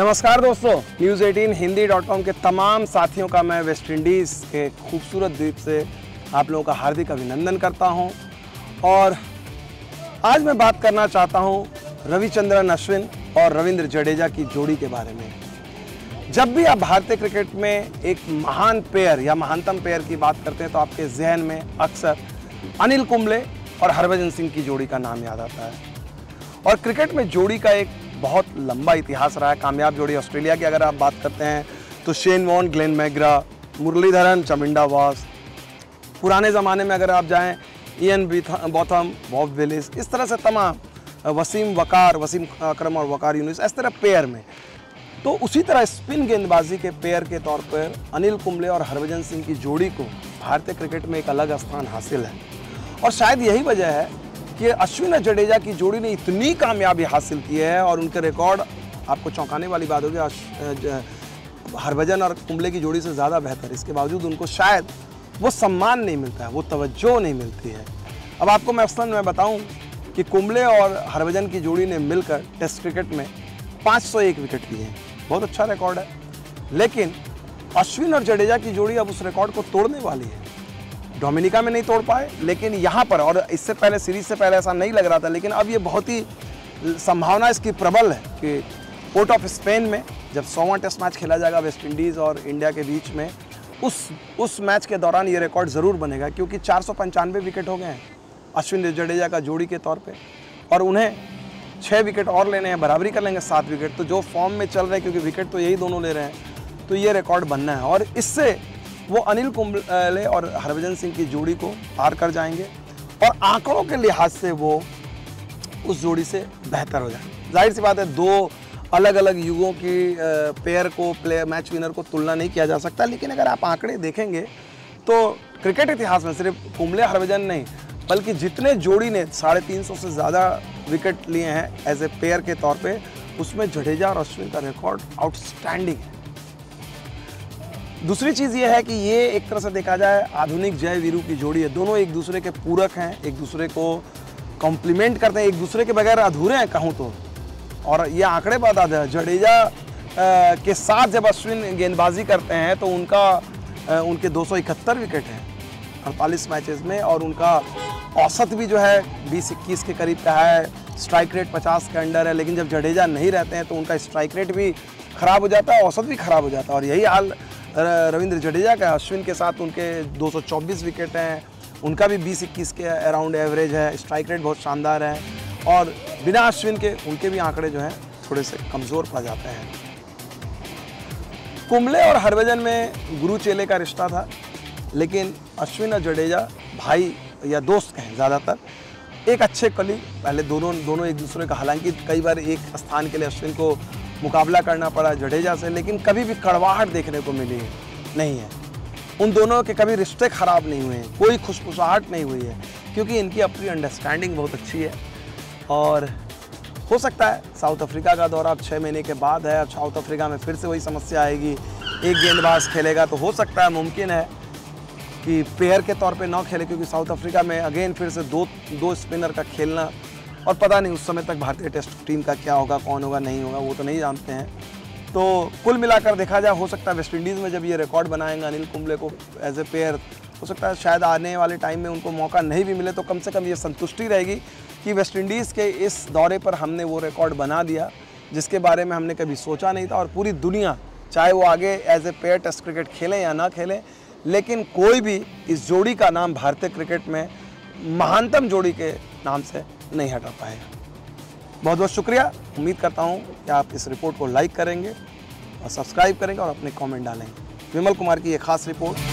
नमस्कार दोस्तों, News18hindi.com के तमाम साथियों का मैं वेस्ट इंडीज़ के खूबसूरत द्वीप से आप लोगों का हार्दिक अभिनंदन करता हूं। और आज मैं बात करना चाहता हूं रविचंद्रन अश्विन और रविंद्र जडेजा की जोड़ी के बारे में। जब भी आप भारतीय क्रिकेट में एक महान पेयर या महानतम पेयर की बात करते हैं तो आपके जहन में अक्सर अनिल कुंबले और हरभजन सिंह की जोड़ी का नाम याद आता है। और क्रिकेट में जोड़ी का एक बहुत लंबा इतिहास रहा है। कामयाब जोड़ी ऑस्ट्रेलिया की अगर आप बात करते हैं तो Shane Warne, Glenn McGrath, Muralitharan, Chaminda Vaas. पुराने ज़माने में अगर आप जाएं इयन बॉथम, बॉब विलिस, इस तरह से तमाम वसीम अकरम और वकार यूनिस, इस तरह पेयर में। तो उसी तरह स्पिन गेंदबाजी के पेयर के तौर पर अनिल कुंबले और हरभजन सिंह की जोड़ी को भारतीय क्रिकेट में एक अलग स्थान हासिल है। और शायद यही वजह है कि अश्विन और जडेजा की जोड़ी ने इतनी कामयाबी हासिल की है और उनके रिकॉर्ड आपको चौंकाने वाली बात होगी, हरभजन और कुंबले की जोड़ी से ज़्यादा बेहतर। इसके बावजूद उनको शायद वो सम्मान नहीं मिलता है, वो तवज्जो नहीं मिलती है। अब आपको मैं अफसन में बताऊं कि कुंबले और हरभजन की जोड़ी ने मिलकर टेस्ट क्रिकेट में 501 विकेट लिए हैं, बहुत अच्छा रिकॉर्ड है। लेकिन अश्विन और जडेजा की जोड़ी अब उस रिकॉर्ड को तोड़ने वाली है। डोमिनिका में नहीं तोड़ पाए, लेकिन यहाँ पर, और इससे पहले सीरीज से पहले ऐसा नहीं लग रहा था, लेकिन अब ये बहुत ही संभावना इसकी प्रबल है कि पोर्ट ऑफ स्पेन में जब 100वां टेस्ट मैच खेला जाएगा वेस्ट इंडीज़ और इंडिया के बीच में, उस मैच के दौरान ये रिकॉर्ड ज़रूर बनेगा, क्योंकि 495 विकेट हो गए हैं अश्विन जडेजा का जोड़ी के तौर पे, और उन्हें 6 विकेट और लेने हैं, बराबरी कर लेंगे 7 विकेट। तो जो फॉर्म में चल रहे हैं, क्योंकि विकेट तो यही दोनों ले रहे हैं, तो ये रिकॉर्ड बनना है। और इससे वो अनिल कुंबले और हरभजन सिंह की जोड़ी को पार कर जाएंगे और आंकड़ों के लिहाज से वो उस जोड़ी से बेहतर हो जाएंगे। जाहिर सी बात है, दो अलग अलग युगों की पेयर को, मैच विनर को तुलना नहीं किया जा सकता, लेकिन अगर आप आंकड़े देखेंगे तो क्रिकेट इतिहास में सिर्फ कुंबले हरभजन नहीं, बल्कि जितने जोड़ी ने 350 से ज़्यादा विकेट लिए हैं एज ए पेयर के तौर पे, उसमें जडेजा और अश्विन का रिकॉर्ड आउटस्टैंडिंग है। दूसरी चीज़ ये है कि ये एक तरह से देखा जाए आधुनिक जय वीरू की जोड़ी है। दोनों एक दूसरे के पूरक हैं, एक दूसरे को कॉम्प्लीमेंट करते हैं, एक दूसरे के बगैर अधूरे हैं कहूँ तो। और ये आंकड़े बताते हैं, जडेजा के साथ जब अश्विन गेंदबाजी करते हैं तो उनके 271 विकेट हैं 48 मैचेस में, और उनका औसत भी जो है 20-21 के करीब का है, स्ट्राइक रेट 50 के अंडर है। लेकिन जब जडेजा नहीं रहते हैं तो उनका स्ट्राइक रेट भी ख़राब हो जाता है, औसत भी ख़राब हो जाता है। और यही हाल रविंद्र जडेजा का। अश्विन के साथ उनके 224 विकेट हैं, उनका भी 20-21 के अराउंड एवरेज है, स्ट्राइक रेट बहुत शानदार है। और बिना अश्विन के उनके भी आंकड़े जो हैं थोड़े से कमज़ोर पड़ जाते हैं। कुंबले और हरभजन में गुरु चेले का रिश्ता था, लेकिन अश्विन और जडेजा भाई या दोस्त कहें ज़्यादातर, एक अच्छे कली पहले दोनों एक दूसरे का, हालांकि कई बार एक स्थान के लिए अश्विन को मुकाबला करना पड़ा जडेजा से, लेकिन कभी भी कड़वाहट देखने को मिली नहीं है। उन दोनों के कभी रिश्ते ख़राब नहीं हुए हैं, कोई खुशफुसाहट नहीं हुई है, क्योंकि इनकी अपनी अंडरस्टैंडिंग बहुत अच्छी है। और हो सकता है साउथ अफ्रीका का दौरा अब 6 महीने के बाद है, अब साउथ अफ्रीका में फिर से वही समस्या आएगी, एक गेंदबाज खेलेगा, तो हो सकता है, मुमकिन है कि पेयर के तौर पे ना खेले, क्योंकि साउथ अफ्रीका में अगेन फिर से दो स्पिनर का खेलना, और पता नहीं उस समय तक भारतीय टेस्ट टीम का क्या होगा, कौन होगा, नहीं होगा, वो तो नहीं जानते हैं। तो कुल मिलाकर देखा जाए, हो सकता है वेस्ट इंडीज़ में जब ये रिकॉर्ड बनाएंगे अनिल कुंबले को एज ए पेयर, हो सकता है शायद आने वाले टाइम में उनको मौका नहीं भी मिले, तो कम से कम ये संतुष्टि रहेगी कि वेस्ट इंडीज़ के इस दौरे पर हमने वो रिकॉर्ड बना दिया जिसके बारे में हमने कभी सोचा नहीं था। और पूरी दुनिया, चाहे वो आगे as a pair test cricket खेलें या ना खेलें, लेकिन कोई भी इस जोड़ी का नाम भारतीय क्रिकेट में महानतम जोड़ी के नाम से नहीं हटा पाएगा। बहुत बहुत शुक्रिया। उम्मीद करता हूँ कि आप इस रिपोर्ट को लाइक करेंगे और सब्सक्राइब करेंगे और अपने कमेंट डालेंगे। विमल कुमार की ये खास रिपोर्ट।